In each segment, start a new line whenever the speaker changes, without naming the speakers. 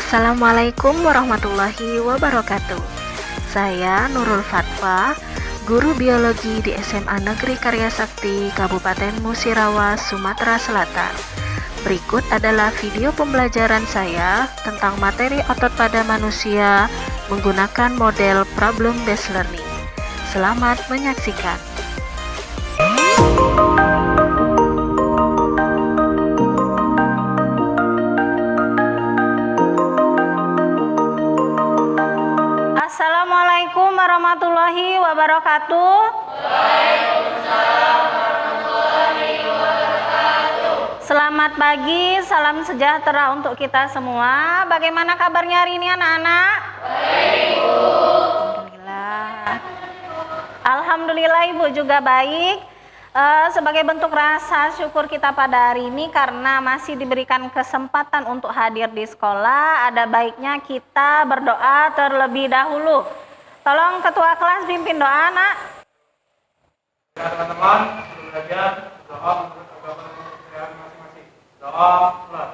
Assalamualaikum warahmatullahi wabarakatuh. Saya Nurul Fatwa, guru biologi di SMA Negeri Karya Sakti, Kabupaten Musirawas, Sumatera Selatan. Berikut adalah video pembelajaran saya tentang materi otot pada manusia menggunakan model problem based learning. Selamat menyaksikan.
Assalamualaikum warahmatullahi wabarakatuh.
Waalaikumsalam warahmatullahi wabarakatuh.
Selamat pagi, salam sejahtera untuk kita semua. Bagaimana kabarnya hari ini anak-anak?
Baik, Bu.
Alhamdulillah Ibu juga baik. Sebagai bentuk rasa syukur kita pada hari ini karena masih diberikan kesempatan untuk hadir di sekolah, ada baiknya kita berdoa terlebih dahulu. Tolong ketua kelas pimpin doa, Nak.
Ya teman-teman, sebelum belajar, doa untuk agama dan kepercayaan masing-masing. Doa mulai.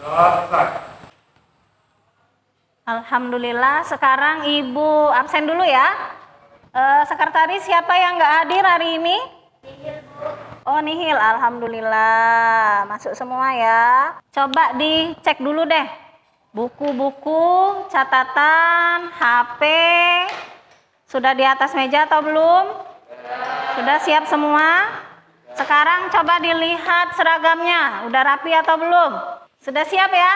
Doa selesai.
Alhamdulillah, sekarang Ibu absen dulu ya. Sekretaris siapa yang nggak hadir hari ini? Oh, nihil, alhamdulillah. Masuk semua ya. Coba dicek dulu deh. Buku-buku, catatan, HP. Sudah di atas meja atau belum? Sudah siap semua? Sekarang coba dilihat seragamnya. Udah rapi atau belum? Sudah siap ya?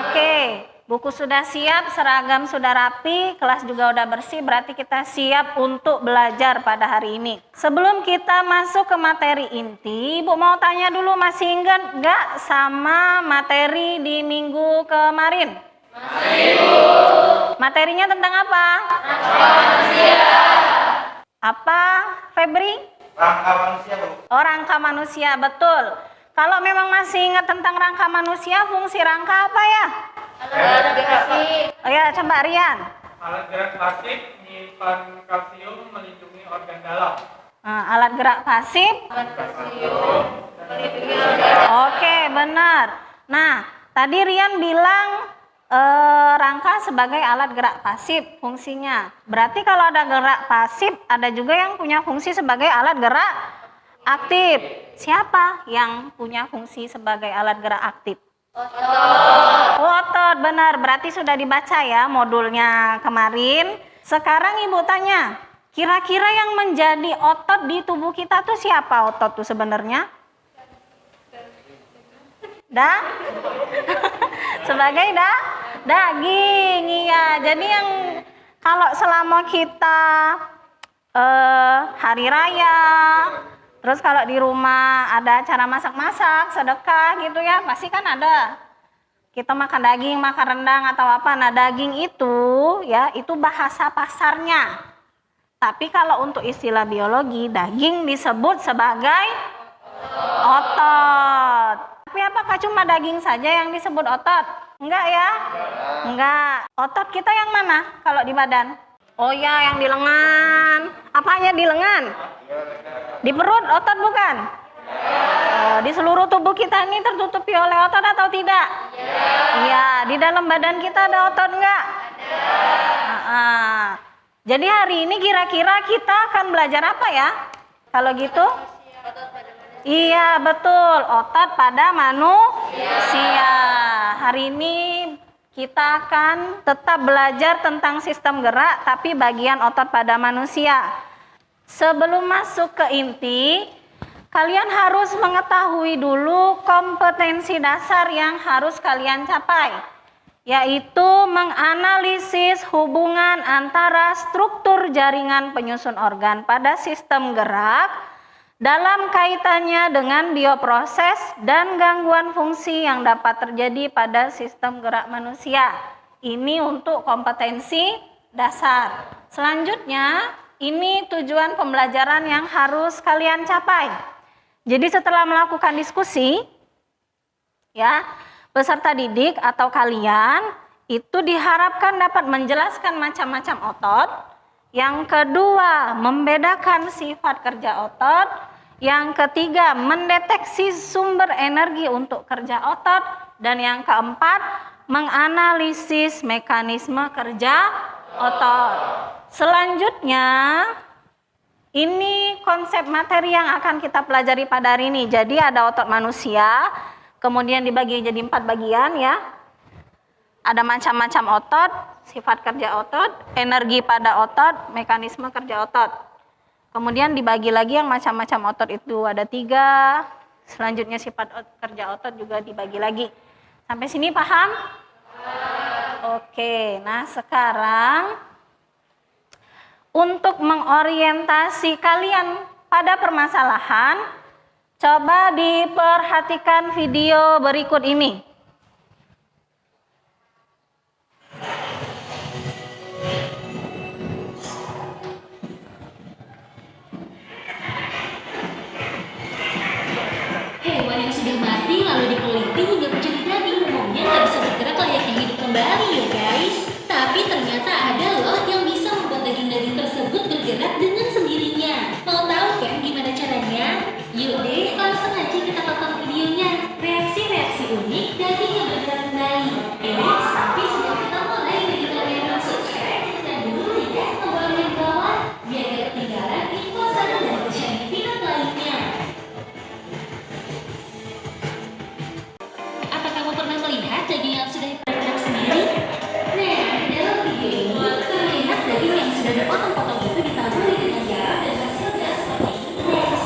Oke. Buku sudah siap, seragam sudah rapi, kelas juga udah bersih, berarti kita siap untuk belajar pada hari ini. Sebelum kita masuk ke materi inti, Ibu mau tanya dulu, masih ingat nggak sama materi di minggu kemarin?
Masih, Bu.
Materinya tentang apa?
Rangka manusia.
Apa, Febri?
Rangka manusia, Bu.
Oh, rangka manusia, betul. Kalau memang masih ingat tentang rangka manusia, fungsi rangka apa ya?
Alat gerasi.
Oh ya, coba Rian.
Alat gerak plastik menyimpan kalsium melindungi organ dalam.
Alat gerak pasif.
Alat kalsium melindungi organ.
Oke, benar. Nah, tadi Rian bilang rangka sebagai alat gerak pasif fungsinya. Berarti kalau ada gerak pasif, ada juga yang punya fungsi sebagai alat gerak aktif. Siapa yang punya fungsi sebagai alat gerak aktif? Otot, benar. Berarti sudah dibaca ya modulnya kemarin. Sekarang Ibu tanya, kira-kira yang menjadi otot di tubuh kita tuh siapa otot tuh sebenarnya? Sebagai daging, iya. Jadi yang kalau selama kita hari raya, terus kalau di rumah ada acara masak-masak, sedekah gitu ya, pasti kan ada. Kita makan daging, makan rendang atau apa. Nah, daging itu ya, itu bahasa pasarnya. Tapi kalau untuk istilah biologi, daging disebut sebagai otot. Tapi apakah cuma daging saja yang disebut otot? Enggak ya? Enggak. Otot kita yang mana kalau di badan? Oh ya, yang di lengan. Apanya di lengan? Di perut otot bukan? Di seluruh tubuh kita ini tertutupi oleh otot atau tidak? Iya. Di dalam badan kita ada otot enggak? Ada. Jadi hari ini kira-kira kita akan belajar apa ya? Kalau gitu? Iya, betul. Otot pada manusia. Hari ini kita akan tetap belajar tentang sistem gerak, tapi bagian otot pada manusia. Sebelum masuk ke inti, kalian harus mengetahui dulu kompetensi dasar yang harus kalian capai, yaitu menganalisis hubungan antara struktur jaringan penyusun organ pada sistem gerak dalam kaitannya dengan bioproses dan gangguan fungsi yang dapat terjadi pada sistem gerak manusia. Ini untuk kompetensi dasar. Selanjutnya, ini tujuan pembelajaran yang harus kalian capai. Jadi setelah melakukan diskusi, ya, peserta didik atau kalian itu diharapkan dapat menjelaskan macam-macam otot Yang kedua, membedakan sifat kerja otot. Yang ketiga, mendeteksi sumber energi untuk kerja otot. Dan yang keempat, menganalisis mekanisme kerja otot. Selanjutnya, ini konsep materi yang akan kita pelajari pada hari ini. Jadi ada otot manusia, kemudian dibagi jadi 4 bagian ya. Ada macam-macam otot, sifat kerja otot, energi pada otot, mekanisme kerja otot. Kemudian dibagi lagi yang macam-macam otot itu ada 3. Selanjutnya sifat kerja otot juga dibagi lagi. Sampai sini paham? Oke, nah sekarang untuk mengorientasi kalian pada permasalahan, coba diperhatikan video berikut ini.
Hewan yang sudah mati lalu diteliti hingga menjadi daging umumnya nggak bisa bergerak layaknya hidup kembali ya guys. Tapi ternyata ada loh yang bisa membuat daging-daging tersebut bergerak dengan sendirinya. Mau tahu kan gimana caranya? Yuk deh, langsung aja kita tonton videonya. Reaksi-reaksi unik daging yang bergerak kembali. Tapi sebelum kita mulai, bagi kalian yang subscribe, tekan dulu ya tombol yang bawah biar gak ketinggalan info seru dan sharing film lainnya. Apa kamu pernah melihat daging yang sudah bergerak sendiri? Nah, dalam video ini terlihat daging yang sudah dipotong-potong itu ditaburi dengan jarak dan hasilnya seperti ini guys.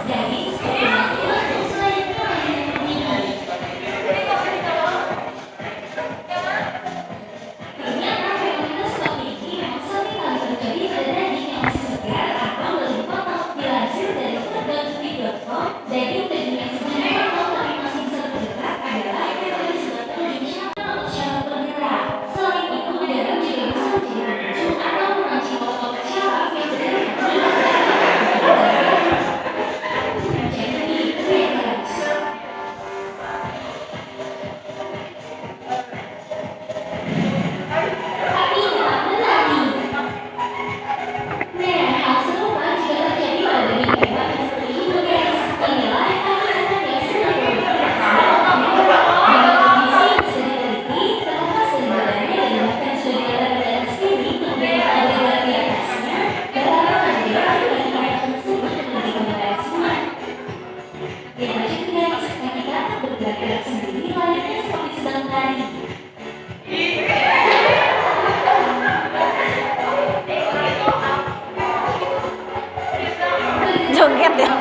Daging seperti mati selayaknya daging yang begini. Ternyata fenomena seperti ini memang sering kali terjadi pada daging yang masih segar atau baru dipotong. Dilansir dari food.detik.com, daging-daging yang sebenarnya dipotong tapi masih bisa bergerak adalah yang disebabkan dagingnya atau secara bergerak. Selain itu, darah juga bisa menjadi pemicu atau memancing otot syaraf yang berada di jadi itu ya guys. Tapi nggak berani. Nah, hal serupa juga terjadi pada daging hewan yang seperti itu guys. Inilah efek-efek yang sudah dengan kondisi yang sudah diteliti, terlepas dari badannya dan bahkan sudah dikatakan di atas ini, kemudian ada gerak di atasnya, berapa ada daging hewan tersebut menjadi kembali semua. Yang lanjut guys, ketika akan bergerak-gerak sendiri layaknya seperti sedang lari.
Joget ya.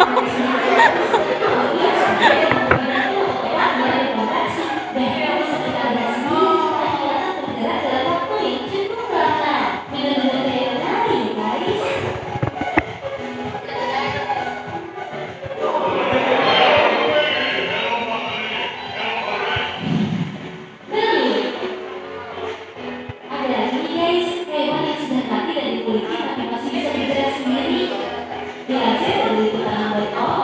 Ada lagi nih guys, hewan yang sudah mati dan dikuliti tapi masih bisa bergerak sendiri. Dilansir dari liputan.com,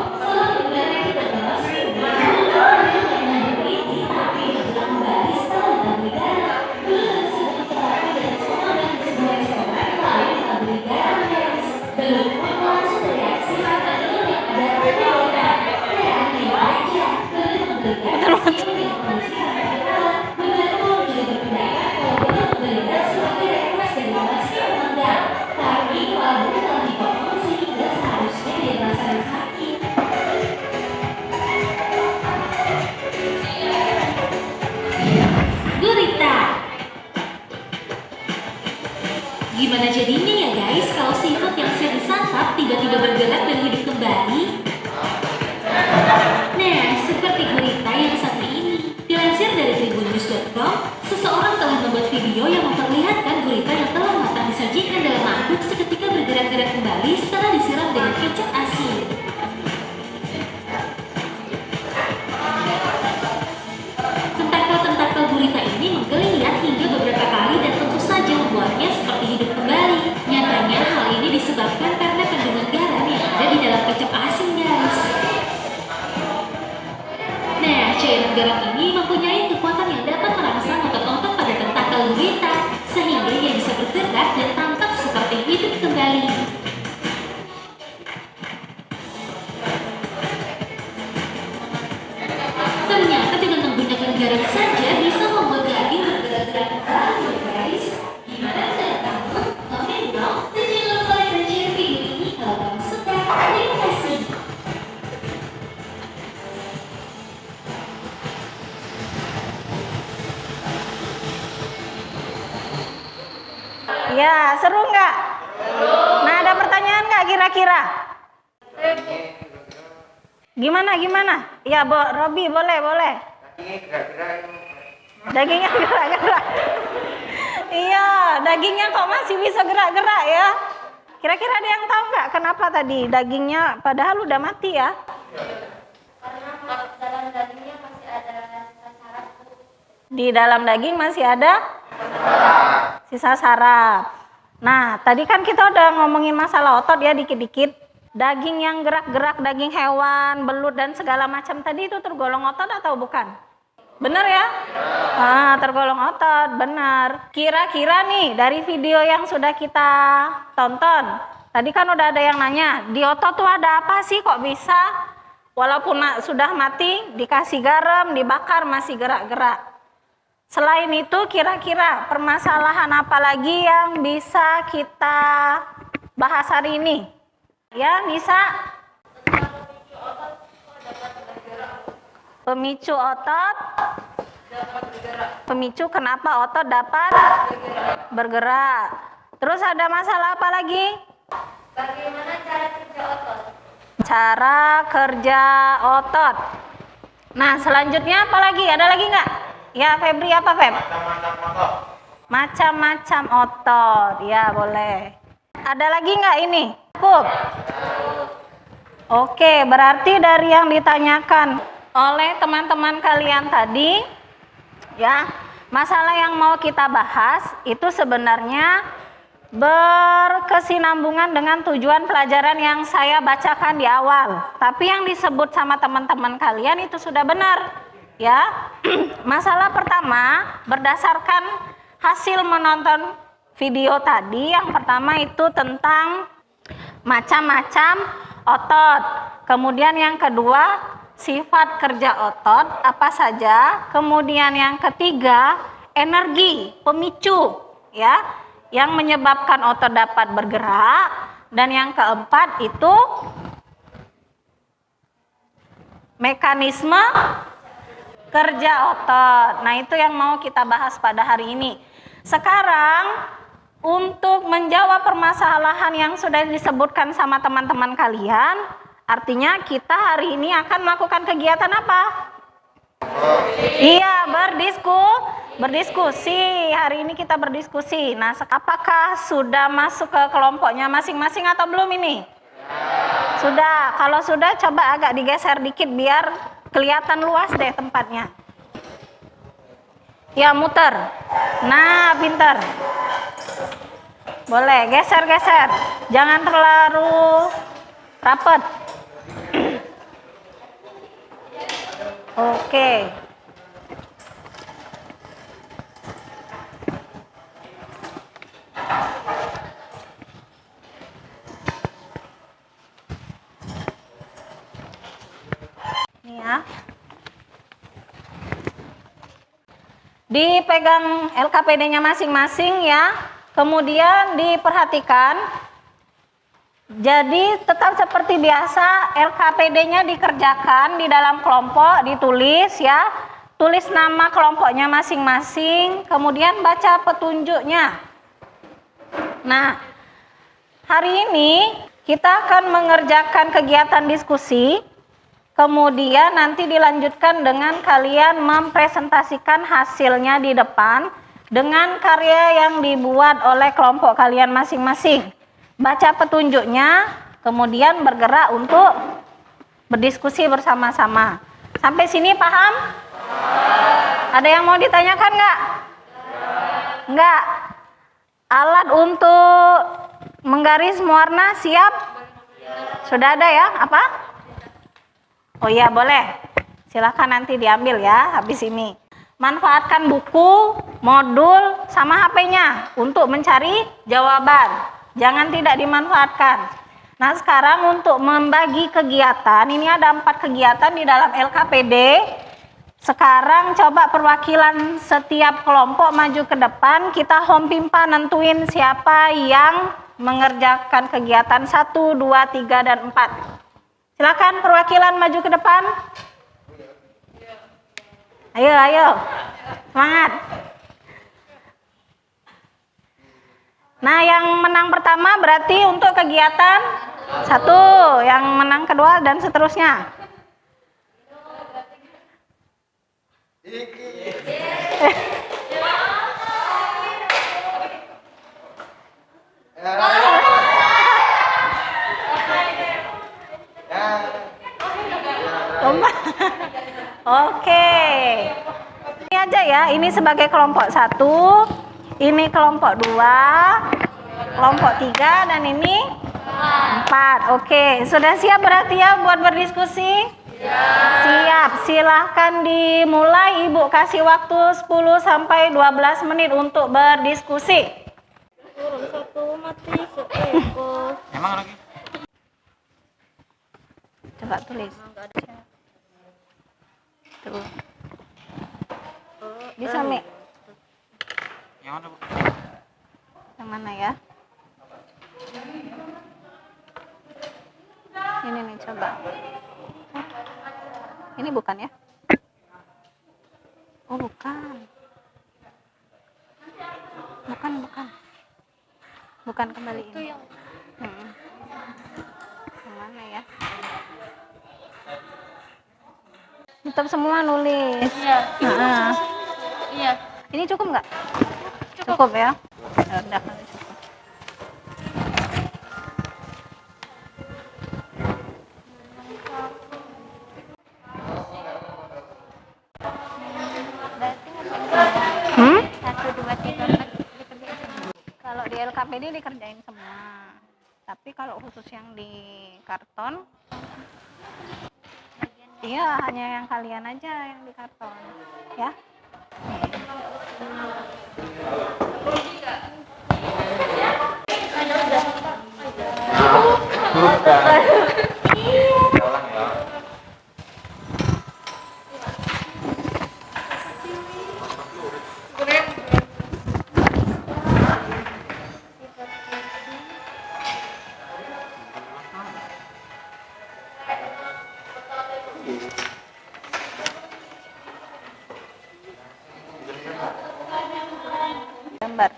Seru nggak? Nah, ada pertanyaan nggak kira-kira? Gimana? Ya, Robi, boleh. Dagingnya gerak-gerak. Iya, dagingnya kok masih bisa gerak-gerak ya? Kira-kira ada yang tahu nggak kenapa tadi dagingnya padahal udah mati ya?
Karena dalam dagingnya masih ada sisa saraf.
Di dalam daging masih ada sisa saraf. Nah, tadi kan kita udah ngomongin masalah otot ya dikit-dikit. Daging yang gerak-gerak, daging hewan, belut dan segala macam tadi itu tergolong otot atau bukan? Bener ya? Ah, tergolong otot, benar. Kira-kira nih dari video yang sudah kita tonton, tadi kan udah ada yang nanya, di otot tuh ada apa sih kok bisa walaupun sudah mati dikasih garam, dibakar masih gerak-gerak? Selain itu kira-kira permasalahan apa lagi yang bisa kita bahas hari ini? Ya, Nisa? Pemicu otot. Pemicu kenapa otot dapat bergerak. Terus ada masalah apa lagi?
Bagaimana cara kerja otot?
Cara kerja otot. Nah, selanjutnya apa lagi? Ada lagi nggak? Ya, Febri apa, Feb? Macam-macam otot. Ya, boleh. Ada lagi nggak ini? Cukup? Oke, berarti dari yang ditanyakan oleh teman-teman kalian tadi, ya, masalah yang mau kita bahas itu sebenarnya berkesinambungan dengan tujuan pelajaran yang saya bacakan di awal. Tapi yang disebut sama teman-teman kalian itu sudah benar, ya. Masalah pertama berdasarkan hasil menonton video tadi, yang pertama itu tentang macam-macam otot. Kemudian yang kedua, sifat kerja otot apa saja. Kemudian yang ketiga, energi, pemicu ya yang menyebabkan otot dapat bergerak. Dan yang keempat itu mekanisme kerja otot. Nah, itu yang mau kita bahas pada hari ini. Sekarang untuk menjawab permasalahan yang sudah disebutkan sama teman-teman kalian, artinya kita hari ini akan melakukan kegiatan apa? Iya, berdiskusi. Hari ini kita berdiskusi. Nah, apakah sudah masuk ke kelompoknya masing-masing atau belum ini? Sudah. Kalau sudah, coba agak digeser dikit biar kelihatan luas deh tempatnya. Ya, muter. Nah, pintar. Boleh, geser-geser. Jangan terlalu rapat. Oke. Ini ya. Dipegang LKPD-nya masing-masing ya. Kemudian diperhatikan. Jadi tetap seperti biasa, LKPD-nya dikerjakan di dalam kelompok, ditulis ya. Tulis nama kelompoknya masing-masing, kemudian baca petunjuknya. Nah, hari ini kita akan mengerjakan kegiatan diskusi. Kemudian nanti dilanjutkan dengan kalian mempresentasikan hasilnya di depan dengan karya yang dibuat oleh kelompok kalian masing-masing. Baca petunjuknya, kemudian bergerak untuk berdiskusi bersama-sama. Sampai sini paham? Ada yang mau ditanyakan nggak? Nggak. Alat untuk menggaris mewarna siap? Sudah ada ya? Apa? Oh iya, boleh. Silakan nanti diambil ya habis ini. Manfaatkan buku, modul, sama HP-nya untuk mencari jawaban. Jangan tidak dimanfaatkan. Nah, sekarang untuk membagi kegiatan, ini ada 4 kegiatan di dalam LKPD. Sekarang coba perwakilan setiap kelompok maju ke depan. Kita home pimpa nentuin siapa yang mengerjakan kegiatan 1, 2, 3, dan 4. Silakan perwakilan maju ke depan. Ayo. Semangat. Nah, yang menang pertama berarti untuk kegiatan 1, yang menang kedua dan seterusnya. Lomba. Oke. Ini aja ya, ini sebagai kelompok 1, ini kelompok 2, kelompok 3, dan ini 4. Oke, sudah siap berarti ya buat berdiskusi? Siap, silahkan dimulai. Ibu kasih waktu 10 sampai 12 menit untuk berdiskusi.
Burung satu mati seekor.
Emang lagi?
Coba tulis. Tuh. Bisa, Mi?
Yang mana, Bu?
Yang mana ya? Ini nih, coba. Ini bukan ya? Oh, bukan. Bukan. Bukan, kembali ini. Yang mana ya? Tetap semua nulis.
Iya.
Nah,
Iya.
ini cukup nggak? Cukup ya? Ya udah, kalau cukup. Hmm?
1, 2, 3, 4 dikerjain semua.
Kalau di LKPD dikerjain semua. Tapi kalau khusus yang di karton, iya hanya yang kalian aja yang di karton, ya. Gambar.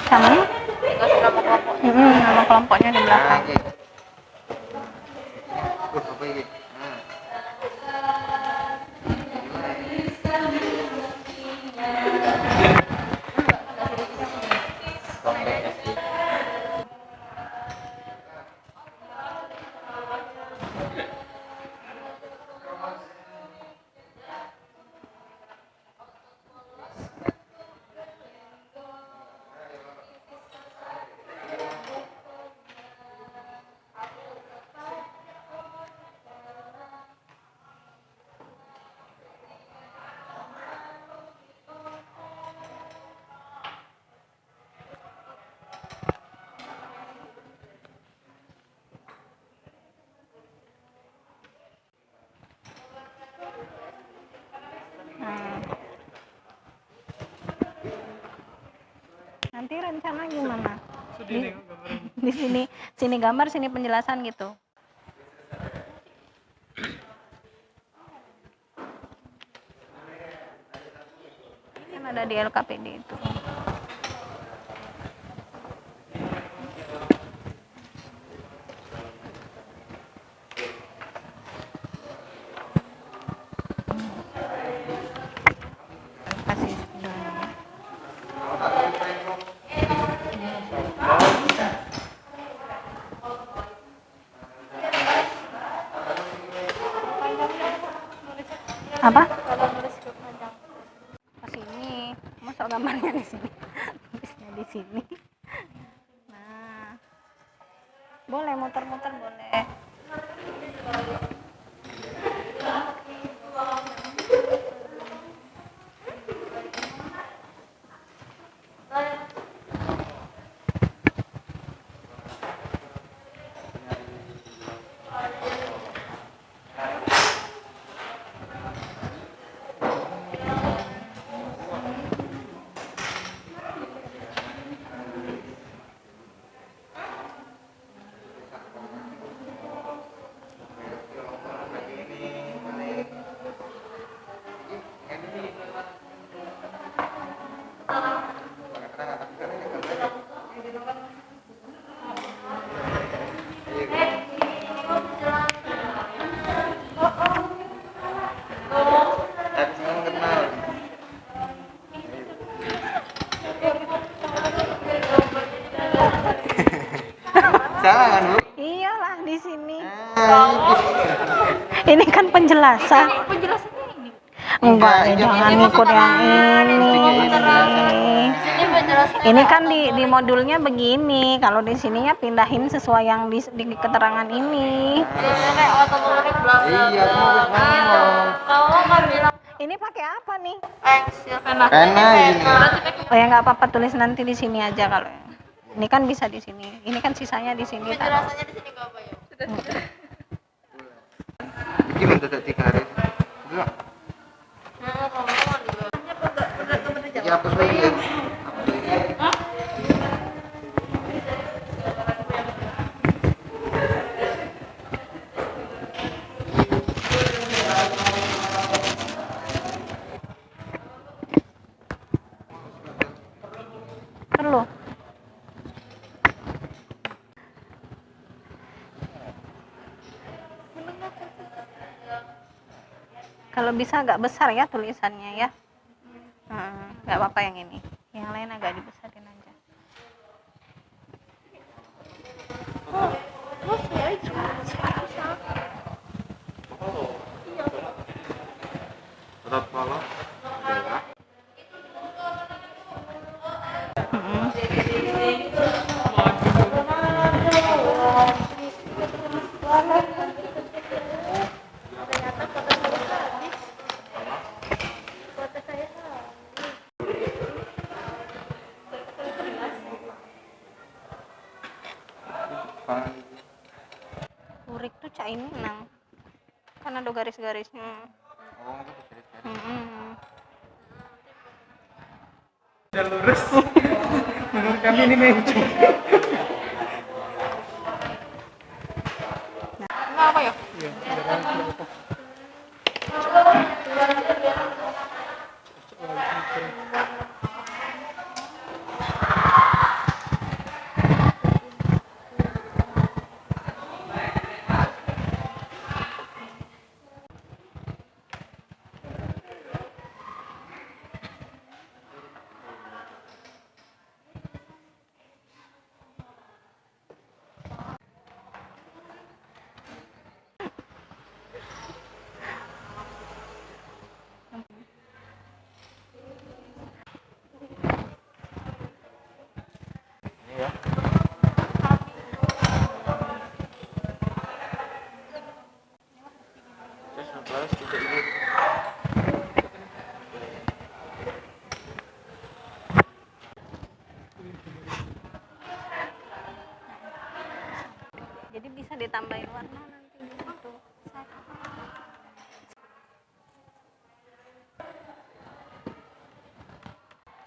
Sama? Nama kelompoknya di belakang. Nanti rencana gimana? Di sini gambar, sini penjelasan gitu. Kan ada di LKPD itu. Kasih dulu. Apa?
Kalau nulis ke panjang.
Ke sini. Masuk gambarnya di sini. Tulisnya di sini. Nah. Boleh muter-muter boleh. di sini. Ini kan penjelasan.
Penjelasannya ini.
Enggak, jangan ikut yang ini.
Ini penjelasannya.
Ini kan di modulnya begini. Kalau di sininya pindahin sesuai yang di keterangan ini.
Kayak otomatis bla bla
Iya,
bla.
harus ngomong.
Kalau nggak bilang
Ini pakai apa nih?
pensil
Pena ini.
Oh ya nggak apa-apa, tulis nanti di sini aja kalau. Ini kan bisa di sini. Ini kan sisanya di sini. taruh.
penjelasannya di sini nggak apa ya?
Gimana tuh 3 hari? Enggak. Iki hapus lagi.
Perlu. Kalau bisa agak besar ya tulisannya ya. Nggak apa-apa yang ini. Yang lain agak dibesarin aja.
Berat pala.
Lurik tuh cak ini nang. Kan ada garis-garisnya.
Oh, gitu.
Mm-mm.
Udah lurus. Menurut kami ini mencung.
Nggak apa ya?
Iya, saudara, apa?
Jadi bisa ditambahin warna nanti di situ.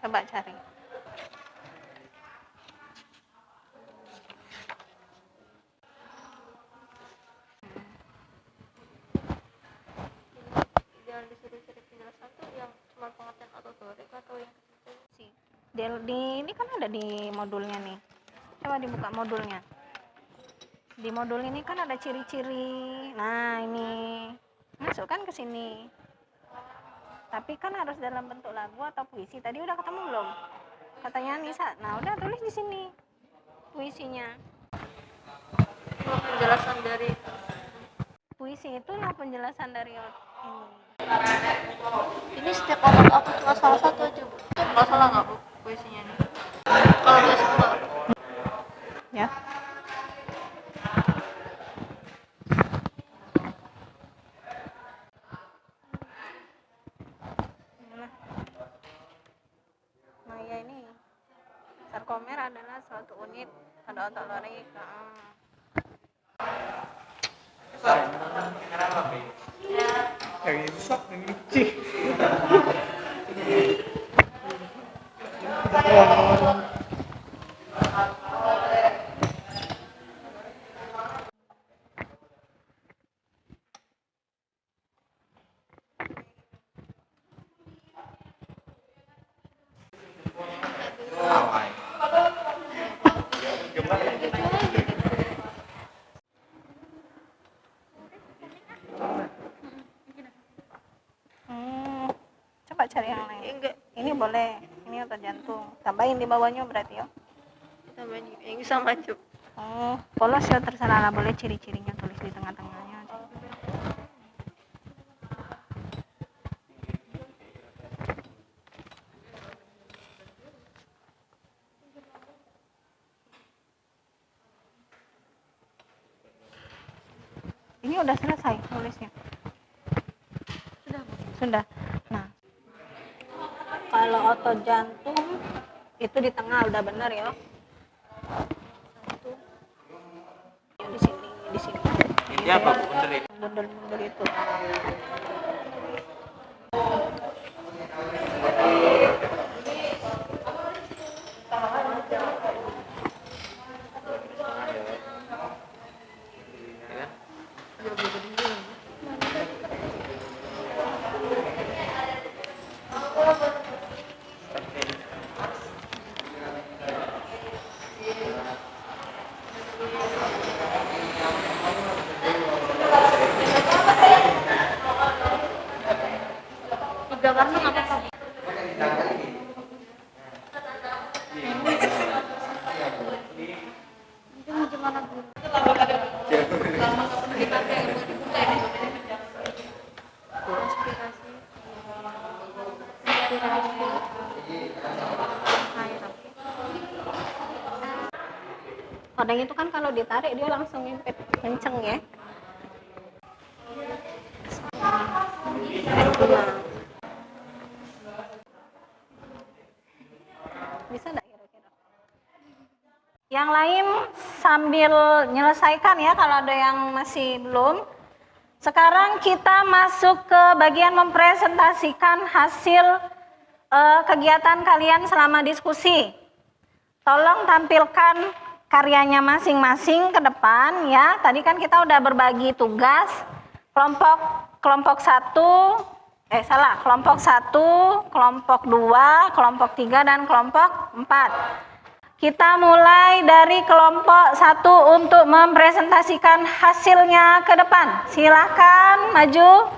Coba cari.
Jangan disuruh cari penjelasan tuh yang cuma pengertian atau teori atau yang
Ini kan ada di modulnya nih. Coba dibuka modulnya. Di modul ini kan ada ciri-ciri. Nah, ini masukkan ke sini. Tapi kan harus dalam bentuk lagu atau puisi. Tadi udah ketemu belum? Katanya Nisa. Nah, udah tulis di sini puisinya.
penjelasan dari
Puisi itu lah penjelasan dari ini.
ini setiap otot aku cuma salah satu aja bu. Nggak salah nggak bu puisinya nih? Kalau biasa enggak.
Ya. Maya ini sarkomer adalah suatu unit pada otot lorik.
Yang insaf, yang lucu.
Coba cari yang lain. Ini boleh. Ini otot jantung. Tambahin di bawahnya berarti ya.
Tambahin yang bisa maju.
Oh, polos ya terserah lah, boleh ciri-cirinya tulis di tengah-tengahnya. Ini udah selesai nulisnya. Sudah. Nah, kalau otot jantung itu di tengah udah benar ya. Satu. Ya, di sini.
Ini apa Bu? Bener ya?
Mundur itu.
Tiga warna nggak apa-apa. Itu mau gimana Bu? Inspirasi.
Odeng itu kan kalau ditarik dia langsung ngempet kenceng ya. Bisa enggak kira-kira? Yang lain sambil menyelesaikan ya kalau ada yang masih belum. Sekarang kita masuk ke bagian mempresentasikan hasil kegiatan kalian selama diskusi. Tolong tampilkan karyanya masing-masing ke depan ya. Tadi kan kita udah berbagi tugas. Kelompok 1, kelompok 1, kelompok 2, kelompok 3 dan kelompok 4. Kita mulai dari kelompok 1 untuk mempresentasikan hasilnya ke depan. Silakan maju.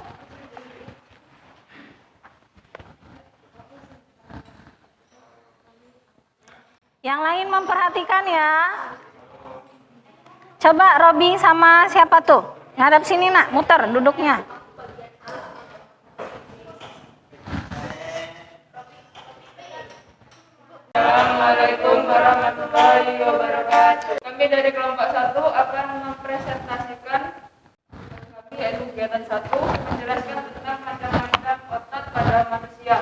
Yang lain memperhatikan ya. Coba Robi sama siapa tuh? Ngadap sini nak, muter duduknya.
Assalamualaikum warahmatullahi wabarakatuh. Kami dari kelompok 1 akan mempresentasikan yaitu kegiatan 1 menjelaskan tentang macam-macam otot pada manusia.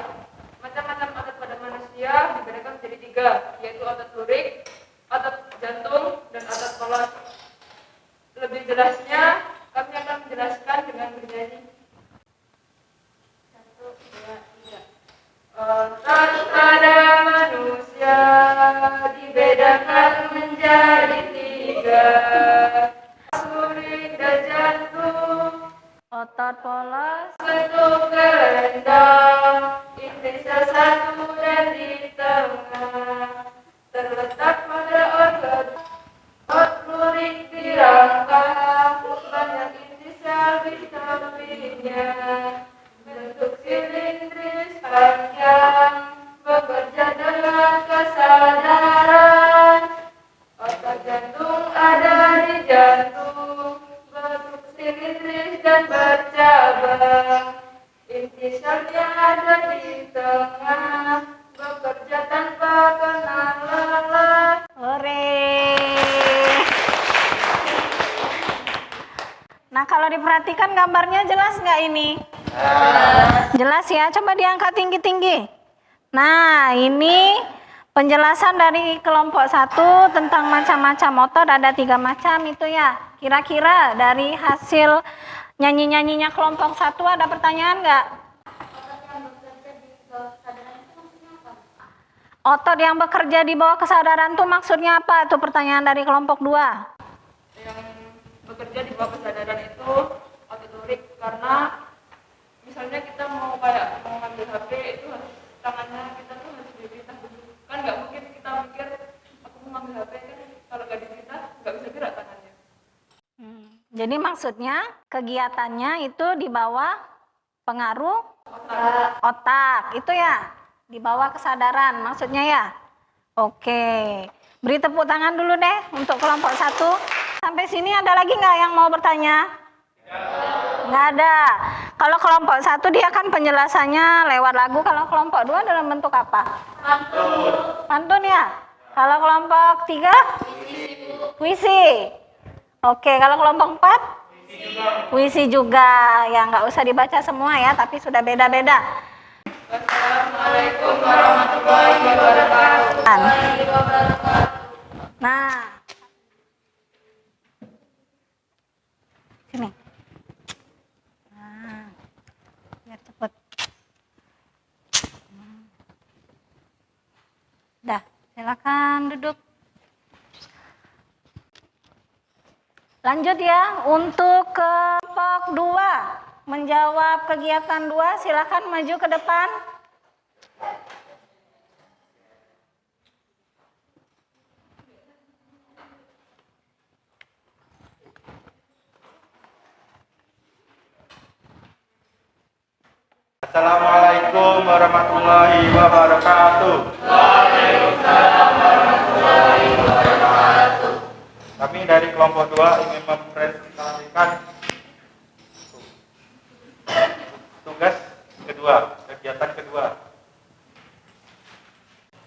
Macam-macam otot pada manusia dibedakan menjadi 3, yaitu otot lurik, otot jantung, dan otot polos. Lebih jelasnya kami akan menjelaskan dengan bernyanyi. 1, 2, 3. Otot pada manusia dibedakan menjadi 3, lurik dan jantung.
Otot polos.
Bentuk kerendah, inti satu dan di tengah, terletak pada otot lurik di rangka, banyak inti sel vitaminnya, bentuk silindris panjang, bekerja dengan kesadaran. Otot jantung ada di jantung, bentuk silindris dan bercabang. Inti selnya ada di tengah, bekerja tanpa kenal lelah.
Hore. Nah kalau diperhatikan gambarnya jelas nggak ini? Jelas ya, coba diangkat tinggi-tinggi. Nah ini penjelasan dari kelompok 1 tentang macam-macam otot, ada 3 macam itu ya. Kira-kira dari hasil nyanyi-nyanyinya kelompok 1 ada pertanyaan nggak? Otot yang bekerja di bawah kesadaran tuh maksudnya apa? Tuh pertanyaan dari kelompok 2.
Yang bekerja di bawah kesadaran itu otot lurik, karena misalnya kita mau ngambil HP itu harus tangannya kita tuh harus diperintah dulu. Kan nggak mungkin kita mikir aku mau ngambil HP, kan kalau nggak diperintah nggak bisa gerak tangannya.
Jadi maksudnya kegiatannya itu di bawah pengaruh otak itu ya, di bawah kesadaran maksudnya ya. Oke. Beri tepuk tangan dulu deh untuk kelompok 1. Sampai sini ada lagi nggak yang mau bertanya? Nggak ada. Kalau kelompok 1 dia kan penjelasannya lewat lagu. Kalau kelompok 2 dalam bentuk apa? Pantun. Pantun ya? Kalau kelompok 3? Puisi. Oke, kalau kelompok 4? Puisi juga. Ya nggak usah dibaca semua ya, tapi sudah beda-beda.
Assalamualaikum warahmatullahi wabarakatuh.
Nah, sini. Nah, biar cepet. Dah, silakan duduk. Lanjut ya, untuk kelompok 2 menjawab kegiatan 2, silakan maju ke depan.
Assalamualaikum warahmatullahi wabarakatuh. Kami dari kelompok 2 ingin mempresentasikan tugas kedua, kegiatan kedua.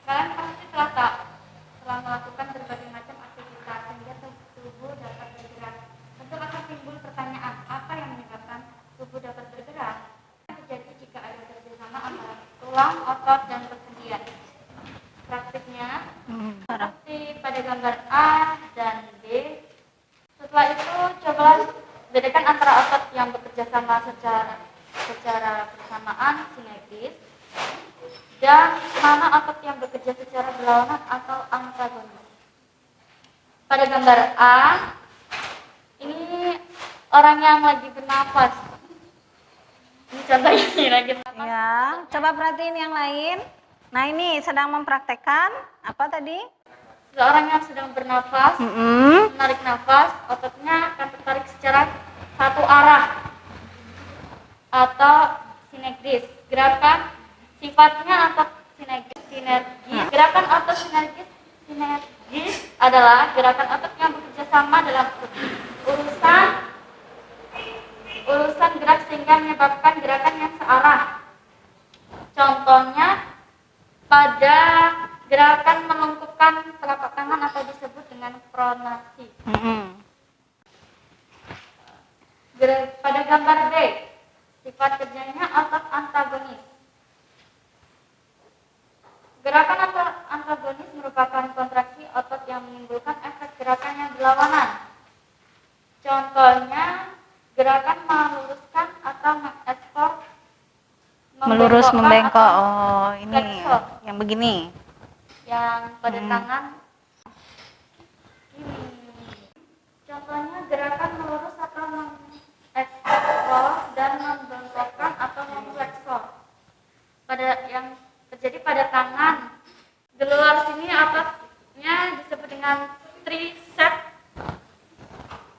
Kalian pasti telah melakukan berbagai macam aktivitas sehingga tubuh dapat bergerak. Tentu akan timbul pertanyaan, apa yang menyebabkan tubuh dapat bergerak? Terjadi jika ada kerjasama antara tulang, otot, dan persendian. Praktiknya seperti pada gambar A dan B. Setelah itu cobalah bedakan antara otot yang bekerja sama secara bersamaan sinergis dan mana otot yang bekerja secara berlawanan atau antagonis. Pada gambar A, ini orang yang lagi bernafas. Ini contohnya nih, lagi bernafas.
Ya, coba perhatiin yang lain. Nah, ini sedang mempraktekkan apa tadi?
Seorang yang sedang bernafas, menarik nafas, ototnya akan tertarik secara satu arah atau sinergis. Gerakan sifatnya otot sinergis. Gerakan otot sinergis adalah gerakan otot yang bekerja sama dalam urusan gerak sehingga menyebabkan gerakan yang searah. Contohnya pada gerakan melengkupkan telapak tangan atau disebut dengan pronasi. Pada gambar B, sifat kerjanya otot antagonis. Gerakan otot antagonis merupakan kontraksi otot yang menimbulkan efek gerakan yang berlawanan. Contohnya gerakan meluruskan atau mengekspor,
Melurus membengkok.
atau
Oh, ini
flexor.
yang begini.
Yang pada tangan ini. Contohnya gerakan melurus atau mengekspor dan membengkokkan atau memfleksor. Pada yang terjadi pada tangan, di luar sini ototnya disebut dengan tricep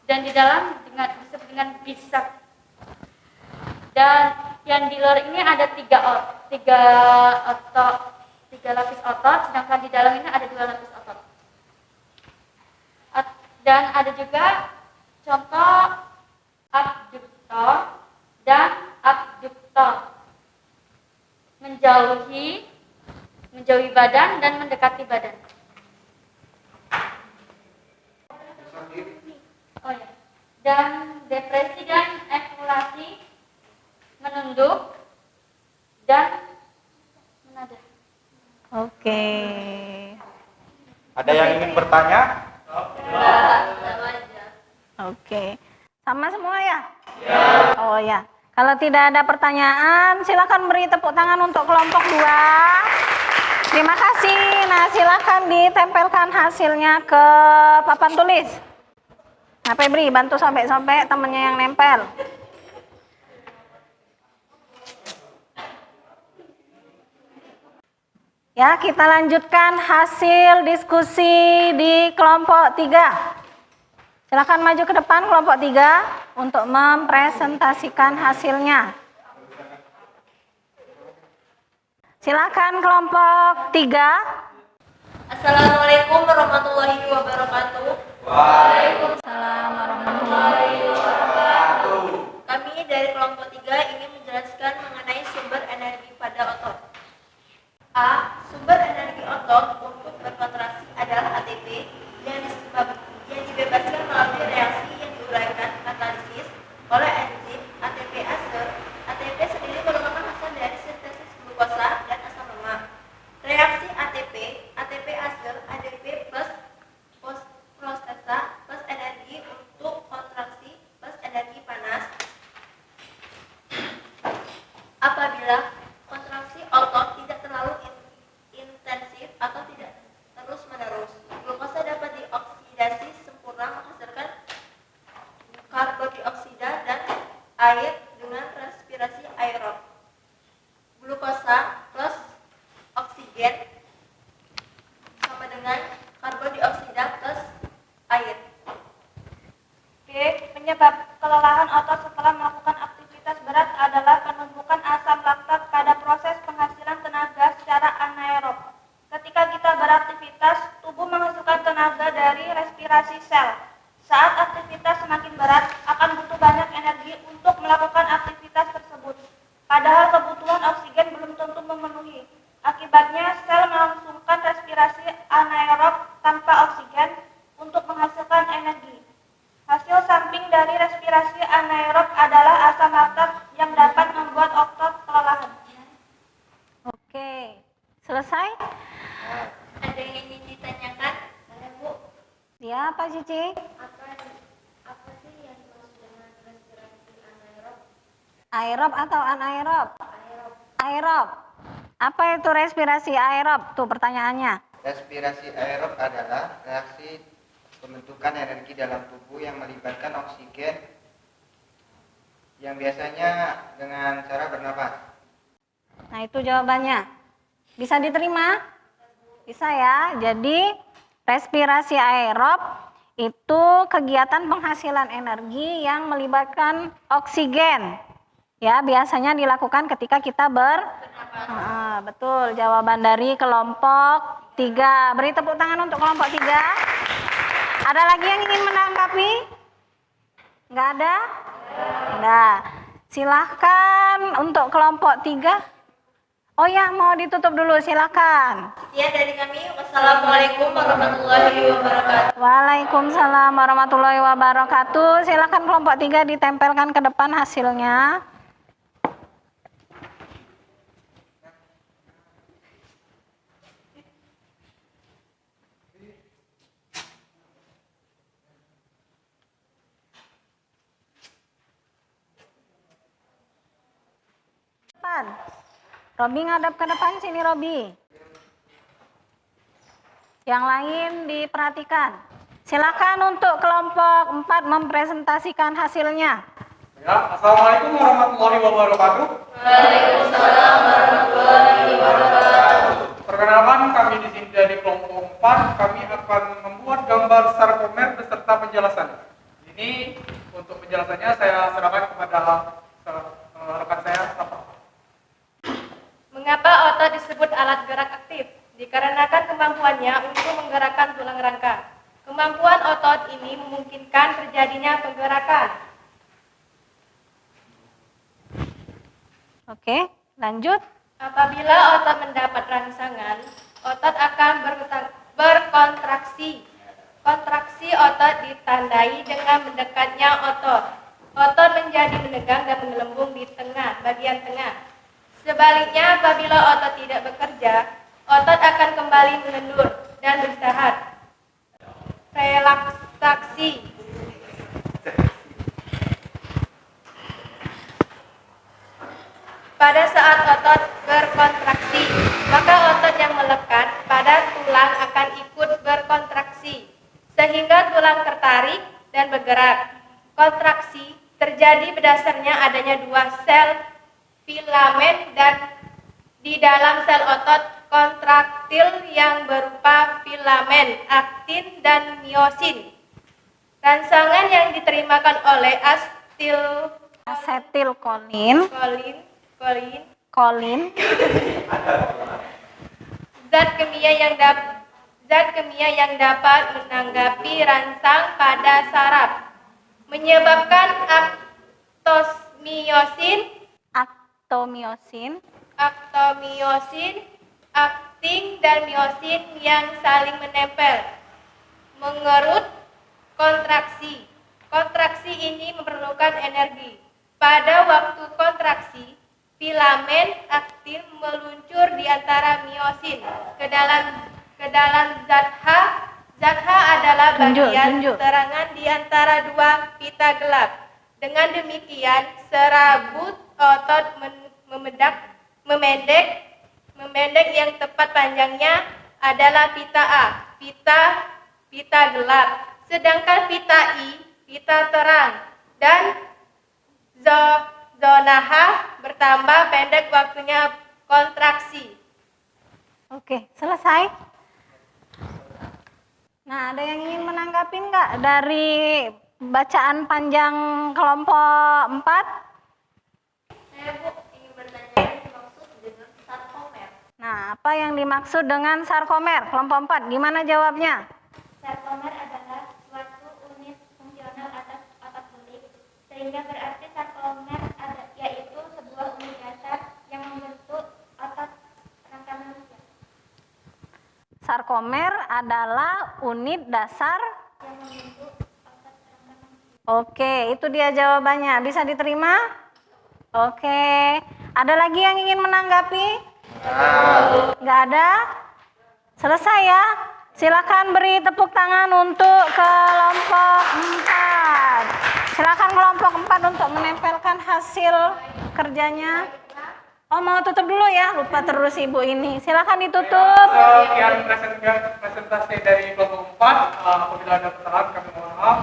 dan di dalam disebut dengan bicep. Dan yang di luar ini ada tiga lapis otot, sedangkan di dalam ini ada 2 lapis otot. Dan ada juga contoh abduktor dan abduktor. Menjauhi badan dan mendekati badan. Oh ya. Dan depresi dan evaluasi, menunduk dan menadah.
Oke.
Ada yang ingin bertanya?
Oke. Sama semua ya? Oh ya. Kalau tidak ada pertanyaan, silakan beri tepuk tangan untuk kelompok 2. Terima kasih. Nah, silakan ditempelkan hasilnya ke papan tulis. Nah, Febri, bantu sobek-sobek temennya yang nempel. Ya, kita lanjutkan hasil diskusi di kelompok 3. Silakan maju ke depan kelompok 3 untuk mempresentasikan hasilnya. Silakan kelompok 3.
Assalamualaikum warahmatullahi wabarakatuh.
Waalaikumsalam warahmatullahi wabarakatuh.
Kami dari kelompok 3 ingin menjelaskan mengenai sumber energi pada otot. A. Sumber energi otot untuk berkontraksi adalah ATP yang dibebaskan melalui reaksi yang diuraikan katalisis oleh enzim ATPase. ATP sendiri merupakan hasil dari sintesis glukosa dan asam lemak. Reaksi ATPase, ADP plus prostata plus energi untuk kontraksi plus energi panas. Apabila kontraksi otot tidak terlalu intensif atau tidak terus-menerus, glukosa dapat dioksidasi sempurna menghasilkan karbodioksida dan air dengan respirasi aerob. Glukosa plus oksigen sama dengan karbodioksida plus air.
B. Penyebab kelelahan otot setelah melakukan aktivitas berat adalah penumpukan asam laktat pada proses penghasilan tenaga secara anaerob. Ketika kita beraktivitas, tubuh menghasilkan tenaga dari respirasi sel. Saat aktivitas semakin berat, akan butuh banyak energi untuk melakukan aktivitas tersebut. Padahal kebutuhan oksigen belum tentu memenuhi. Akibatnya, sel melangsungkan respirasi anaerob tanpa oksigen untuk menghasilkan energi. Hasil samping dari respirasi anaerob adalah asam laktat yang dapat membuat otot kelelahan.
Oke, selesai?
Ada yang ingin ditanyakan? Bu,
Siapa Cici?
apa sih yang dimaksud dengan respirasi anaerob?
Aerob atau anaerob? Aerob. Apa itu respirasi aerob? Tuh pertanyaannya.
Respirasi aerob adalah reaksi pembentukan energi dalam tubuh yang melibatkan oksigen yang biasanya dengan cara bernapas.
Nah, itu jawabannya. Bisa diterima? Bisa ya. Jadi, respirasi aerob itu kegiatan penghasilan energi yang melibatkan oksigen. Ya, biasanya dilakukan ketika kita betul, jawaban dari kelompok 3. Beri tepuk tangan untuk kelompok 3. Ada lagi yang ingin menanggapi? Enggak ada? Enggak. Silahkan untuk kelompok 3. Oh ya, mau ditutup dulu, silahkan.
Sekian dari kami. Wassalamualaikum warahmatullahi wabarakatuh.
Waalaikumsalam warahmatullahi wabarakatuh. Silahkan kelompok 3 ditempelkan ke depan hasilnya. Depan. Robi ngadap ke depan sini, Robi. Yang lain diperhatikan. Silakan untuk kelompok 4 mempresentasikan hasilnya.
Ya, Assalamualaikum warahmatullahi wabarakatuh.
Waalaikumsalam warahmatullahi wabarakatuh.
Perkenalkan, kami di sini dari kelompok 4, kami akan membuat gambar sarkomer beserta penjelasan. Ini untuk penjelasannya saya serahkan kepada rekan saya, Rafa.
Mengapa otot disebut alat gerak aktif? Dikarenakan kemampuannya untuk menggerakkan tulang rangka. Kemampuan otot ini memungkinkan terjadinya penggerakan.
Oke, lanjut.
Apabila otot mendapat rangsangan, otot akan berkontraksi. Kontraksi otot ditandai dengan mendekatnya otot. Otot menjadi menegang dan menggelembung di bagian tengah. Sebaliknya, apabila otot tidak bekerja, otot akan kembali mengendur dan beristirahat. Relaksasi. Pada saat otot berkontraksi, maka otot yang melekat pada tulang akan ikut berkontraksi, sehingga tulang tertarik dan bergerak. Kontraksi terjadi berdasarnya adanya 2 sel filamen dan di dalam sel otot kontraktil yang berupa filamen aktin dan miosin. Rangsangan yang diterimakan oleh
Asetilkolin.
kolin zat zat kimia yang dapat menanggapi rangsang pada saraf, menyebabkan
aktomiosin,
aktin dan miosin yang saling menempel, mengerut kontraksi. Kontraksi ini memerlukan energi. Pada waktu kontraksi, filamen aktin meluncur di antara miosin ke dalam zat H. Zat H adalah bagian terangan di antara dua pita gelap. Dengan demikian, serabut otot memendek yang tepat panjangnya adalah pita A, pita gelap. Sedangkan pita I, pita terang, dan zona H bertambah pendek waktunya kontraksi.
Oke, selesai. Nah, ada yang ingin menanggapi nggak dari bacaan panjang kelompok 4?
Saya ingin bertanya yang dimaksud dengan sarkomer.
Nah, apa yang dimaksud dengan sarkomer? Kelompok 4, gimana jawabnya?
Sarkomer adalah suatu unit fungsional atas otot kulit, sehingga berarti sarkomer yaitu sebuah unit dasar yang membentuk otot rangka manusia.
Sarkomer adalah unit dasar.
Yang membentuk otot rangka manusia.
Oke, itu dia jawabannya. Bisa diterima? Oke. Ada lagi yang ingin menanggapi? Nggak ada? Selesai ya? Silakan beri tepuk tangan untuk kelompok 4. Silakan kelompok 4 untuk menempelkan hasil kerjanya. Oh, mau tutup dulu ya? Lupa terus ibu ini. Silakan ditutup.
Sekian presentasi dari kelompok 4. Apabila ada kesalahan kami mohon maaf.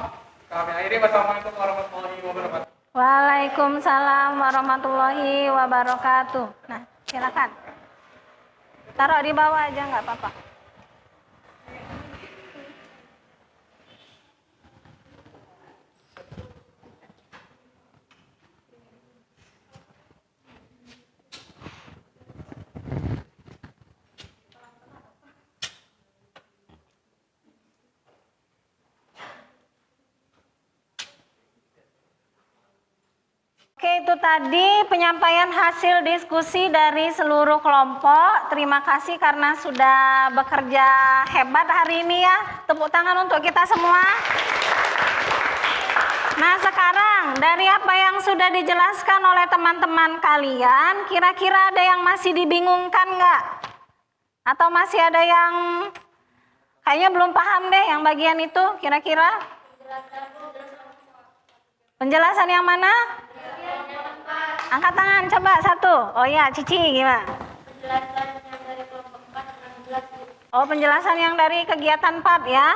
Kami akhiri. Wassalamualaikum warahmatullahi wabarakatuh.
Waalaikumsalam warahmatullahi wabarakatuh. Nah, silakan. Taruh di bawah aja nggak apa-apa. Oke, itu tadi penyampaian hasil diskusi dari seluruh kelompok. Terima kasih karena sudah bekerja hebat hari ini ya. Tepuk tangan untuk kita semua. Nah, sekarang dari apa yang sudah dijelaskan oleh teman-teman kalian, kira-kira ada yang masih dibingungkan nggak? Atau masih ada yang kayaknya belum paham deh yang bagian itu, kira-kira? Penjelasan yang mana? Angkat tangan coba satu. Oh ya, Cici gimana?
Penjelasan yang dari kelompok 4 kurang jelas.
Oh, penjelasan yang dari kegiatan 4 ya.